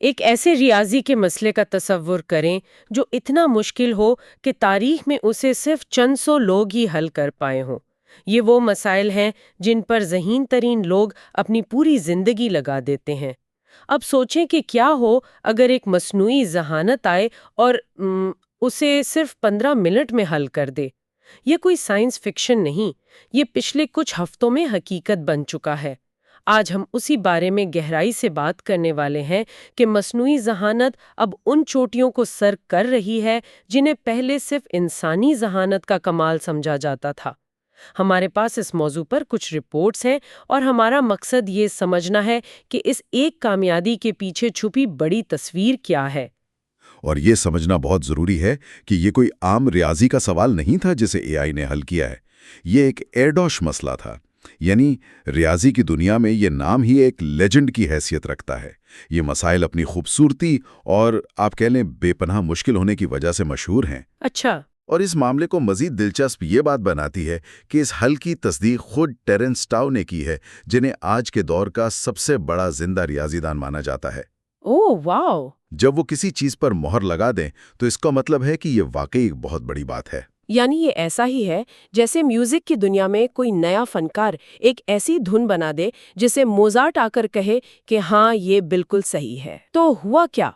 ایک ایسے ریاضی کے مسئلے کا تصور کریں جو اتنا مشکل ہو کہ تاریخ میں اسے صرف چند سو لوگ ہی حل کر پائے ہوں۔ یہ وہ مسائل ہیں جن پر ذہین ترین لوگ اپنی پوری زندگی لگا دیتے ہیں۔ اب سوچیں کہ کیا ہو اگر ایک مصنوعی ذہانت آئے اور اسے صرف 15 منٹ میں حل کر دے۔ یہ کوئی سائنس فکشن نہیں، یہ پچھلے کچھ ہفتوں میں حقیقت بن چکا ہے۔ آج ہم اسی بارے میں گہرائی سے بات کرنے والے ہیں کہ مصنوعی ذہانت اب ان چوٹیوں کو سر کر رہی ہے جنہیں پہلے صرف انسانی ذہانت کا کمال سمجھا جاتا تھا۔ ہمارے پاس اس موضوع پر کچھ رپورٹس ہیں اور ہمارا مقصد یہ سمجھنا ہے کہ اس ایک کامیابی کے پیچھے چھپی بڑی تصویر کیا ہے۔ اور یہ سمجھنا بہت ضروری ہے کہ یہ کوئی عام ریاضی کا سوال نہیں تھا جسے اے آئی نے حل کیا ہے۔ یہ ایک ایرڈوش مسئلہ تھا، یعنی ریاضی کی دنیا میں یہ نام ہی ایک لیجنڈ کی حیثیت رکھتا ہے۔ یہ مسائل اپنی خوبصورتی اور آپ کہہ لیں بے پناہ مشکل ہونے کی وجہ سے مشہور ہیں۔ اچھا۔ اور اس معاملے کو مزید دلچسپ یہ بات بناتی ہے کہ اس حل کی تصدیق خود ٹیرنس ٹاؤ نے کی ہے، جنہیں آج کے دور کا سب سے بڑا زندہ ریاضی دان مانا جاتا ہے۔ اوہ واو! جب وہ کسی چیز پر مہر لگا دیں تو اس کا مطلب ہے کہ یہ واقعی ایک بہت بڑی بات ہے۔ یعنی یہ ایسا ہی ہے جیسے میوزک کی دنیا میں کوئی نیا فنکار ایک ایسی دھن بنا دے جسے موزارٹ آ کر کہے کہ ہاں یہ بالکل صحیح ہے۔ تو ہوا کیا؟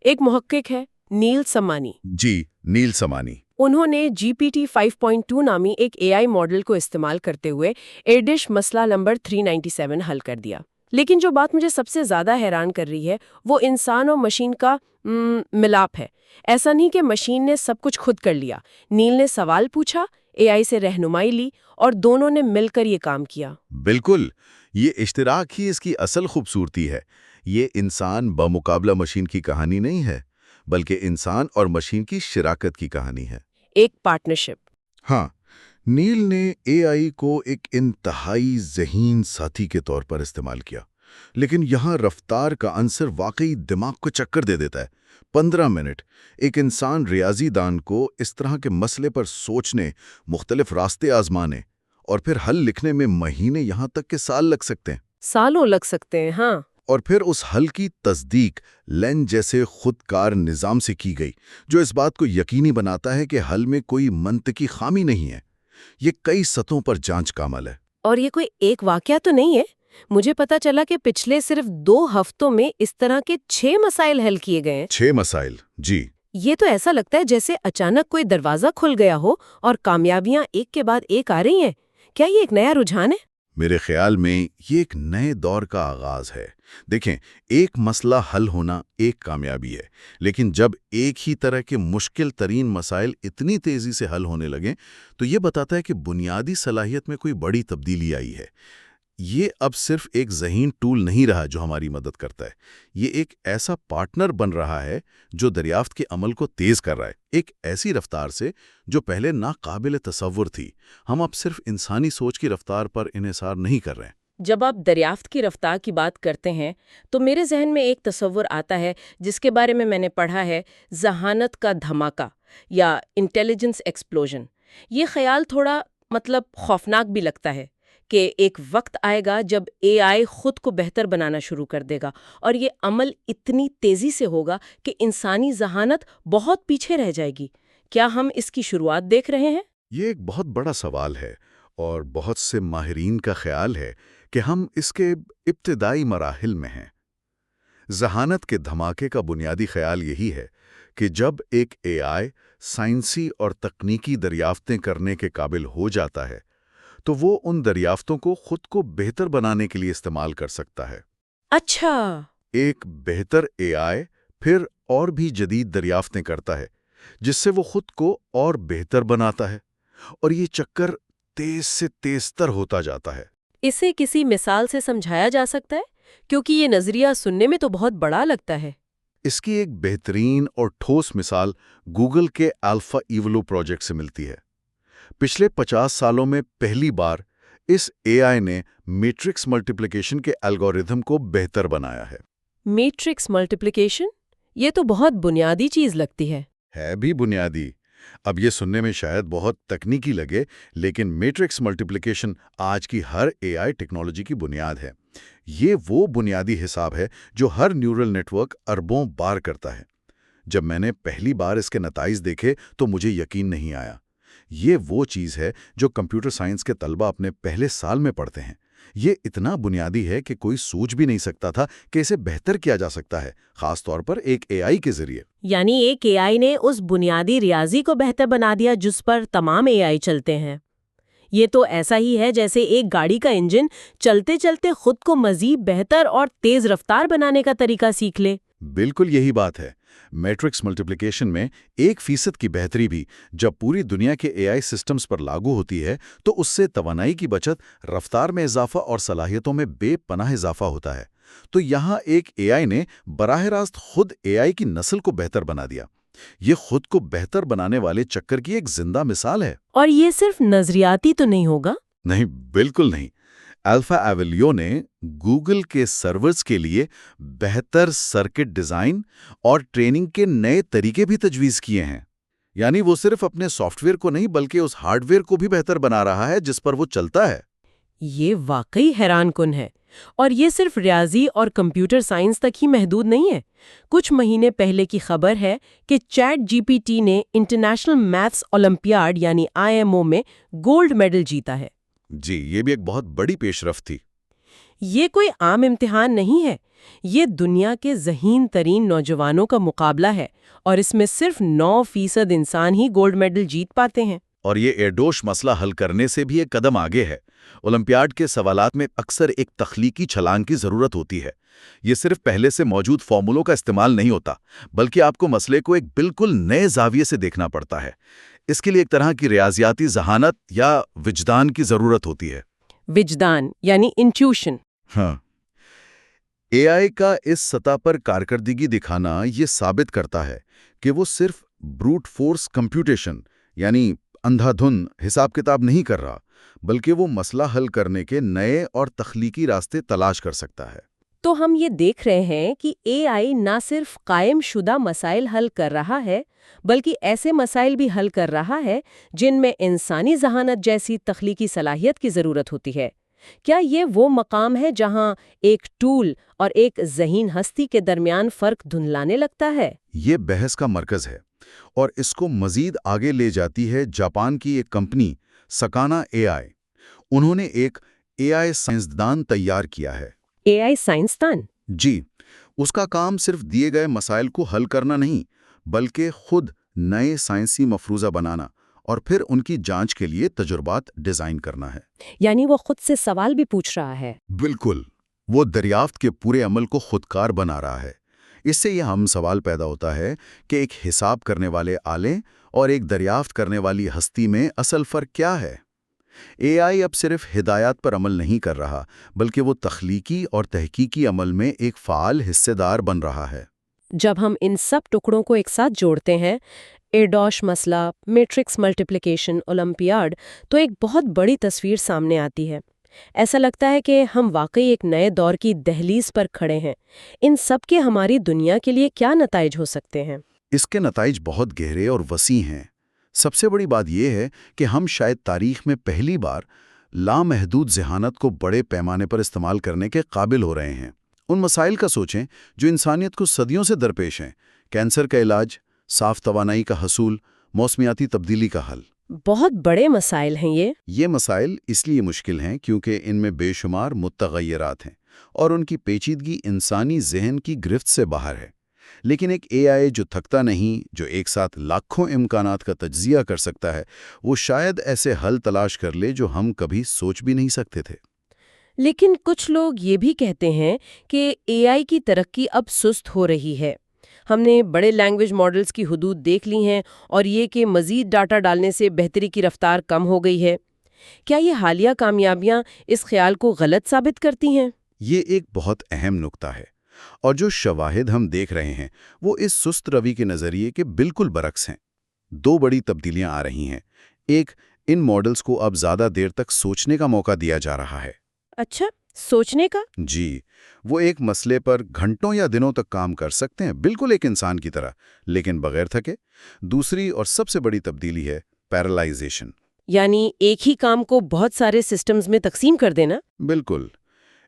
ایک محقق ہے نیل سمانی۔ جی، نیل سمانی۔ انہوں نے GPT 5.2 نامی ایک اے آئی ماڈل کو استعمال کرتے ہوئے ایرڈش مسئلہ نمبر 397 حل کر دیا۔ لیکن جو بات مجھے سب سے زیادہ حیران کر رہی ہے وہ انسان اور مشین کا ملاپ ہے۔ ایسا نہیں کہ مشین نے سب کچھ خود کر لیا۔ نیل نے سوال پوچھا، اے آئی سے رہنمائی لی اور دونوں نے مل کر یہ کام کیا۔ بالکل، یہ اشتراک ہی اس کی اصل خوبصورتی ہے۔ یہ انسان بمقابلہ مشین کی کہانی نہیں ہے، بلکہ انسان اور مشین کی شراکت کی کہانی ہے۔ ایک پارٹنرشپ۔ ہاں، نیل نے اے آئی کو ایک انتہائی ذہین ساتھی کے طور پر استعمال کیا، لیکن یہاں رفتار کا عنصر واقعی دماغ کو چکر دے دیتا ہے۔ 15 منٹ ایک انسان ریاضی دان کو اس طرح کے مسئلے پر سوچنے، مختلف راستے آزمانے اور پھر حل لکھنے میں مہینے یہاں تک کہ سال لگ سکتے ہیں۔ سالوں لگ سکتے ہیں، ہاں۔ اور پھر اس حل کی تصدیق لین جیسے خود کار نظام سے کی گئی، جو اس بات کو یقینی بناتا ہے کہ حل میں کوئی منطقی خامی نہیں ہے۔ یہ کئی سطحوں پر جانچ کا عمل ہے۔ اور یہ کوئی ایک واقعہ تو نہیں ہے؟ مجھے پتا چلا کہ پچھلے صرف 2 ہفتوں میں اس طرح کے 6 مسائل حل کیے گئے ہیں۔ 6 مسائل، جی۔ یہ تو ایسا لگتا ہے جیسے اچانک کوئی دروازہ کھل گیا ہو اور کامیابیاں ایک کے بعد ایک آ رہی ہیں۔ کیا یہ ایک نیا رجحان ہے؟ میرے خیال میں یہ ایک نئے دور کا آغاز ہے۔ دیکھیں، ایک مسئلہ حل ہونا ایک کامیابی ہے، لیکن جب ایک ہی طرح کے مشکل ترین مسائل اتنی تیزی سے حل ہونے لگیں تو یہ بتاتا ہے کہ بنیادی صلاحیت میں کوئی بڑی تبدیلی آئی ہے۔ یہ اب صرف ایک ذہین ٹول نہیں رہا جو ہماری مدد کرتا ہے، یہ ایک ایسا پارٹنر بن رہا ہے جو دریافت کے عمل کو تیز کر رہا ہے، ایک ایسی رفتار سے جو پہلے ناقابل تصور تھی۔ ہم اب صرف انسانی سوچ کی رفتار پر انحصار نہیں کر رہے ہیں۔ جب آپ دریافت کی رفتار کی بات کرتے ہیں تو میرے ذہن میں ایک تصور آتا ہے جس کے بارے میں نے پڑھا ہے، ذہانت کا دھماکہ یا انٹیلیجنس ایکسپلوژن۔ یہ خیال تھوڑا خوفناک بھی لگتا ہے کہ ایک وقت آئے گا جب اے آئی خود کو بہتر بنانا شروع کر دے گا اور یہ عمل اتنی تیزی سے ہوگا کہ انسانی ذہانت بہت پیچھے رہ جائے گی۔ کیا ہم اس کی شروعات دیکھ رہے ہیں؟ یہ ایک بہت بڑا سوال ہے اور بہت سے ماہرین کا خیال ہے کہ ہم اس کے ابتدائی مراحل میں ہیں۔ ذہانت کے دھماکے کا بنیادی خیال یہی ہے کہ جب ایک اے آئی سائنسی اور تکنیکی دریافتیں کرنے کے قابل ہو جاتا ہے تو وہ ان دریافتوں کو خود کو بہتر بنانے کے لیے استعمال کر سکتا ہے۔ اچھا۔ ایک بہتر اے آئی پھر اور بھی جدید دریافتیں کرتا ہے جس سے وہ خود کو اور بہتر بناتا ہے، اور یہ چکر تیز سے تیز تر ہوتا جاتا ہے۔ اسے کسی مثال سے سمجھایا جا سکتا ہے؟ کیونکہ یہ نظریہ سننے میں تو بہت بڑا لگتا ہے۔ اس کی ایک بہترین اور ٹھوس مثال گوگل کے الفا ایولو پروجیکٹ سے ملتی ہے۔ پچھلے 50 سالوں میں پہلی بار اس اے آئی نے میٹرکس ملٹیپلیکیشن کے الگوریتھم کو بہتر بنایا ہے۔ Matrix multiplication? یہ تو بہت بنیادی چیز لگتی ہے۔ ہے بھی بنیادی۔ اب یہ سننے میں شاید بہت تکنیکی لگے، لیکن میٹرکس ملٹیپلیکیشن آج کی ہر اے آئی ٹیکنالوجی کی بنیاد ہے۔ یہ وہ بنیادی حساب ہے جو ہر نیورل نیٹ ورک اربوں بار کرتا ہے۔ جب میں نے پہلی بار اس کے نتائج دیکھے تو مجھے یقین نہیں آیا۔ یہ وہ چیز ہے جو کمپیوٹر سائنس کے طلبہ اپنے پہلے سال میں پڑھتے ہیں۔ یہ اتنا بنیادی ہے کہ کوئی سوچ بھی نہیں سکتا تھا کہ اسے بہتر کیا جا سکتا ہے، خاص طور پر ایک اے آئی کے ذریعے۔ یعنی ایک اے آئی نے اس بنیادی ریاضی کو بہتر بنا دیا جس پر تمام اے آئی چلتے ہیں۔ یہ تو ایسا ہی ہے جیسے ایک گاڑی کا انجن چلتے چلتے خود کو مزید بہتر اور تیز رفتار بنانے کا طریقہ سیکھ لے۔ بالکل یہی بات ہے۔ میٹرکس ملٹیپلیکیشن میں 1% کی بہتری بھی جب پوری دنیا کے اے آئی سسٹمز پر لاگو ہوتی ہے تو اس سے توانائی کی بچت، رفتار میں اضافہ اور صلاحیتوں میں بے پناہ اضافہ ہوتا ہے۔ تو یہاں ایک اے آئی نے براہ راست خود اے آئی کی نسل کو بہتر بنا دیا۔ یہ خود کو بہتر بنانے والے چکر کی ایک زندہ مثال ہے۔ اور یہ صرف نظریاتی تو نہیں ہوگا؟ نہیں، بالکل نہیں۔ الفا ایویلیو نے گوگل کے سرورز کے لیے بہتر سرکٹ ڈیزائن اور ٹریننگ کے نئے طریقے بھی تجویز کیے ہیں۔ یعنی وہ صرف اپنے سافٹ ویئر کو نہیں بلکہ اس ہارڈ ویئر کو بھی بہتر بنا رہا ہے جس پر وہ چلتا ہے۔ یہ واقعی حیران کن ہے۔ اور یہ صرف ریاضی اور کمپیوٹر سائنس تک ہی محدود نہیں ہے۔ کچھ مہینے پہلے کی خبر ہے کہ چیٹ جی پی ٹی نے انٹرنیشنل میتھس اولمپیاڈ یعنی IMO میں گولڈ میڈل جیتا ہے۔ جی، یہ بھی ایک بہت بڑی پیش رفت تھی۔ یہ کوئی عام امتحان نہیں ہے، یہ دنیا کے ذہین ترین نوجوانوں کا مقابلہ ہے، اور اس میں صرف 9% انسان ہی گولڈ میڈل جیت پاتے ہیں۔ اور یہ ایرڈوش مسئلہ حل کرنے سے بھی ایک قدم آگے ہے۔ اولمپیاڈ کے سوالات میں اکثر ایک تخلیقی چھلانگ کی ضرورت ہوتی ہے۔ یہ صرف پہلے سے موجود فارمولوں کا استعمال نہیں ہوتا، بلکہ آپ کو مسئلے کو ایک بالکل نئے زاویے سے دیکھنا پڑتا ہے۔ اس کے لیے ایک طرح کی ریاضیاتی ذہانت یا وجدان کی ضرورت ہوتی ہے۔ وجدان یعنی انٹیوشن۔ ہاں، اے آئی کا اس سطح پر کارکردگی دکھانا یہ ثابت کرتا ہے کہ وہ صرف بروٹ فورس کمپیوٹیشن یعنی اندھا دھن حساب کتاب نہیں کر رہا، بلکہ وہ مسئلہ حل کرنے کے نئے اور تخلیقی راستے تلاش کر سکتا ہے۔ تو ہم یہ دیکھ رہے ہیں کہ اے آئی نہ صرف قائم شدہ مسائل حل کر رہا ہے، بلکہ ایسے مسائل بھی حل کر رہا ہے جن میں انسانی ذہانت جیسی تخلیقی صلاحیت کی ضرورت ہوتی ہے۔ کیا یہ وہ مقام ہے جہاں ایک ٹول اور ایک ذہین ہستی کے درمیان فرق دھندلانے لگتا ہے؟ یہ بحث کا مرکز ہے، اور اس کو مزید آگے لے جاتی ہے جاپان کی ایک کمپنی سکانا اے آئی۔ انہوں نے ایک اے آئی سائنسدان تیار کیا ہے۔ اے آئی سائنسدان؟ جی، اس کا کام صرف دیے گئے مسائل کو حل کرنا نہیں، بلکہ خود نئے سائنسی مفروضہ بنانا اور پھر ان کی جانچ کے لیے تجربات ڈیزائن کرنا ہے۔ یعنی وہ خود سے سوال بھی پوچھ رہا ہے۔ بالکل، وہ دریافت کے پورے عمل کو خودکار بنا رہا ہے۔ اس سے یہ ہم سوال پیدا ہوتا ہے کہ ایک حساب کرنے والے آلے اور ایک دریافت کرنے والی ہستی میں اصل فرق کیا ہے؟ اے آئی اب صرف ہدایات پر عمل نہیں کر رہا، بلکہ وہ تخلیقی اور تحقیقی عمل میں ایک فعال حصے دار بن رہا ہے۔ جب ہم ان سب ٹکڑوں کو ایک ساتھ جوڑتے ہیں، ایرڈوش مسئلہ، میٹرکس ملٹیپلیکیشن، اولمپیاڈ، تو ایک بہت بڑی تصویر سامنے آتی ہے۔ ایسا لگتا ہے کہ ہم واقعی ایک نئے دور کی دہلیز پر کھڑے ہیں۔ ان سب کے ہماری دنیا کے لیے کیا نتائج ہو سکتے ہیں؟ اس کے نتائج بہت گہرے اور وسیع ہیں۔ سب سے بڑی بات یہ ہے کہ ہم شاید تاریخ میں پہلی بار لامحدود ذہانت کو بڑے پیمانے پر استعمال کرنے کے قابل ہو رہے ہیں۔ ان مسائل کا سوچیں جو انسانیت کو صدیوں سے درپیش ہیں: کینسر کا علاج، صاف توانائی کا حصول، موسمیاتی تبدیلی کا حل۔ بہت بڑے مسائل ہیں یہ۔ یہ مسائل اس لیے مشکل ہیں کیونکہ ان میں بے شمار متغیرات ہیں اور ان کی پیچیدگی انسانی ذہن کی گرفت سے باہر ہے۔ لیکن ایک اے آئی جو تھکتا نہیں، جو ایک ساتھ لاکھوں امکانات کا تجزیہ کر سکتا ہے، وہ شاید ایسے حل تلاش کر لے جو ہم کبھی سوچ بھی نہیں سکتے تھے۔ لیکن کچھ لوگ یہ بھی کہتے ہیں کہ اے آئی کی ترقی اب سست ہو رہی ہے۔ ہم نے بڑے لینگویج ماڈلز کی حدود دیکھ لی ہیں، اور یہ کہ مزید ڈاٹا ڈالنے سے بہتری کی رفتار کم ہو گئی ہے۔ کیا یہ حالیہ کامیابیاں اس خیال کو غلط ثابت کرتی ہیں؟ یہ ایک بہت اہم نکتہ ہے، اور جو شواہد ہم دیکھ رہے ہیں وہ اس سست روی کے نظریے کے بالکل برعکس ہیں۔ دو بڑی تبدیلیاں آ رہی ہیں۔ ایک، ان ماڈلز کو اب زیادہ دیر تک سوچنے کا موقع دیا جا رہا ہے۔ اچھا، سوچنے کا؟ جی، وہ ایک مسئلے پر گھنٹوں یا دنوں تک کام کر سکتے ہیں، بالکل ایک انسان کی طرح، لیکن بغیر تھکے۔ دوسری اور سب سے بڑی تبدیلی ہے پیرالائزیشن۔ یعنی ایک ہی کام کو بہت سارے سسٹمز میں تقسیم کر دینا؟ بالکل،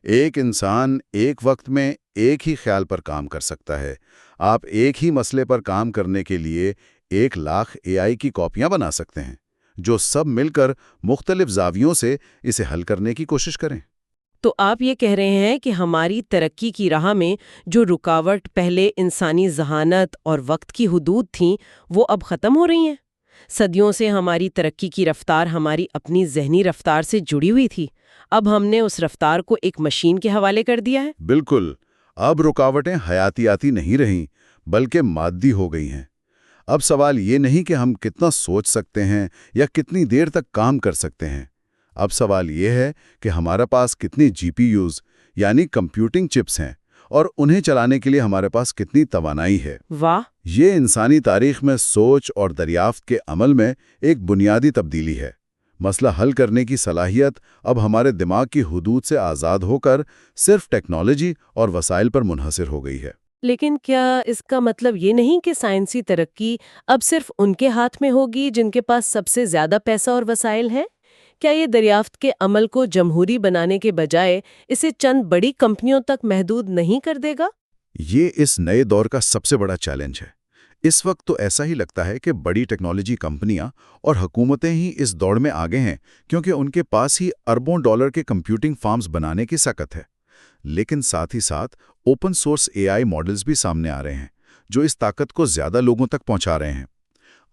ایک انسان ایک وقت میں ایک ہی خیال پر کام کر سکتا ہے۔ آپ ایک ہی مسئلے پر کام کرنے کے لیے 1,00,000 AI کی کاپیاں بنا سکتے ہیں، جو سب مل کر مختلف زاویوں سے اسے حل کرنے کی کوشش کریں۔ تو آپ یہ کہہ رہے ہیں کہ ہماری ترقی کی راہ میں جو رکاوٹ پہلے انسانی ذہانت اور وقت کی حدود تھیں، وہ اب ختم ہو رہی ہیں؟ صدیوں سے ہماری ترقی کی رفتار ہماری اپنی ذہنی رفتار سے جڑی ہوئی تھی، اب ہم نے اس رفتار کو ایک مشین کے حوالے کر دیا ہے؟ بالکل، اب رکاوٹیں حیاتیاتی نہیں رہیں بلکہ مادی ہو گئی ہیں۔ اب سوال یہ نہیں کہ ہم کتنا سوچ سکتے ہیں یا کتنی دیر تک کام کر سکتے ہیں، اب سوال یہ ہے کہ ہمارے پاس کتنی GPUs یعنی کمپیوٹنگ چپس ہیں اور انہیں چلانے کے لیے ہمارے پاس کتنی توانائی ہے۔ واہ! یہ انسانی تاریخ میں سوچ اور دریافت کے عمل میں ایک بنیادی تبدیلی ہے۔ مسئلہ حل کرنے کی صلاحیت اب ہمارے دماغ کی حدود سے آزاد ہو کر صرف ٹیکنالوجی اور وسائل پر منحصر ہو گئی ہے۔ لیکن کیا اس کا مطلب یہ نہیں کہ سائنسی ترقی اب صرف ان کے ہاتھ میں ہوگی جن کے پاس سب سے زیادہ پیسہ اور وسائل ہیں؟ کیا یہ دریافت کے عمل کو جمہوری بنانے کے بجائے اسے چند بڑی کمپنیوں تک محدود نہیں کر دے گا؟ یہ اس نئے دور کا سب سے بڑا چیلنج ہے۔ اس وقت تو ایسا ہی لگتا ہے کہ بڑی ٹیکنالوجی کمپنیاں اور حکومتیں ہی اس دوڑ میں آگے ہیں، کیونکہ ان کے پاس ہی اربوں ڈالر کے کمپیوٹنگ فارمز بنانے کی سکت ہے۔ لیکن ساتھ ہی ساتھ اوپن سورس AI ماڈلز بھی سامنے آ رہے ہیں، جو اس طاقت کو زیادہ لوگوں تک پہنچا رہے ہیں۔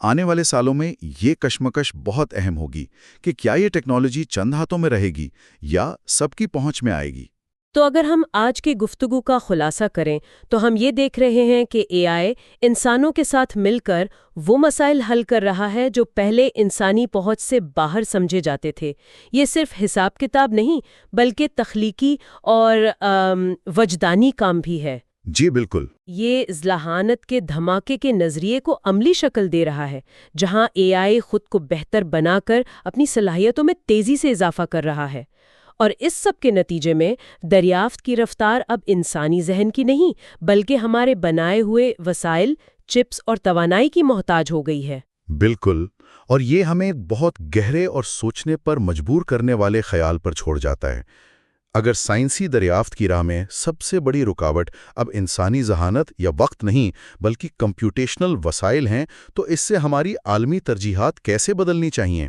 آنے والے سالوں میں یہ کشمکش بہت اہم ہوگی کہ کیا یہ ٹیکنالوجی چند ہاتھوں میں رہے گی یا سب کی پہنچ میں آئے گی۔ تو اگر ہم آج کی گفتگو کا خلاصہ کریں تو ہم یہ دیکھ رہے ہیں کہ AI انسانوں کے ساتھ مل کر وہ مسائل حل کر رہا ہے جو پہلے انسانی پہنچ سے باہر سمجھے جاتے تھے۔ یہ صرف حساب کتاب نہیں بلکہ تخلیقی اور وجدانی کام بھی ہے۔ جی بالکل۔ یہ ذہانت کے دھماکے کے نظریے کو عملی شکل دے رہا ہے، جہاں AI خود کو بہتر بنا کر اپنی صلاحیتوں میں تیزی سے اضافہ کر رہا ہے، اور اس سب کے نتیجے میں دریافت کی رفتار اب انسانی ذہن کی نہیں بلکہ ہمارے بنائے ہوئے وسائل، چپس اور توانائی کی محتاج ہو گئی ہے۔ بالکل، اور یہ ہمیں بہت گہرے اور سوچنے پر مجبور کرنے والے خیال پر چھوڑ جاتا ہے۔ اگر سائنسی دریافت کی راہ میں سب سے بڑی رکاوٹ اب انسانی ذہانت یا وقت نہیں بلکہ کمپیوٹیشنل وسائل ہیں، تو اس سے ہماری عالمی ترجیحات کیسے بدلنی چاہیے؟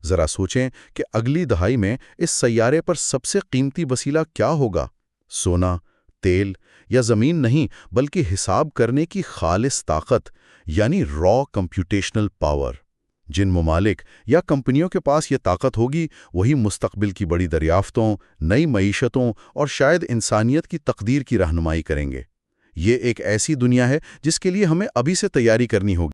ذرا سوچیں کہ اگلی دہائی میں اس سیارے پر سب سے قیمتی وسیلہ کیا ہوگا؟ سونا، تیل یا زمین نہیں بلکہ حساب کرنے کی خالص طاقت یعنی را کمپیوٹیشنل پاور۔ جن ممالک یا کمپنیوں کے پاس یہ طاقت ہوگی وہی مستقبل کی بڑی دریافتوں، نئی معیشتوں اور شاید انسانیت کی تقدیر کی رہنمائی کریں گے۔ یہ ایک ایسی دنیا ہے جس کے لیے ہمیں ابھی سے تیاری کرنی ہوگی۔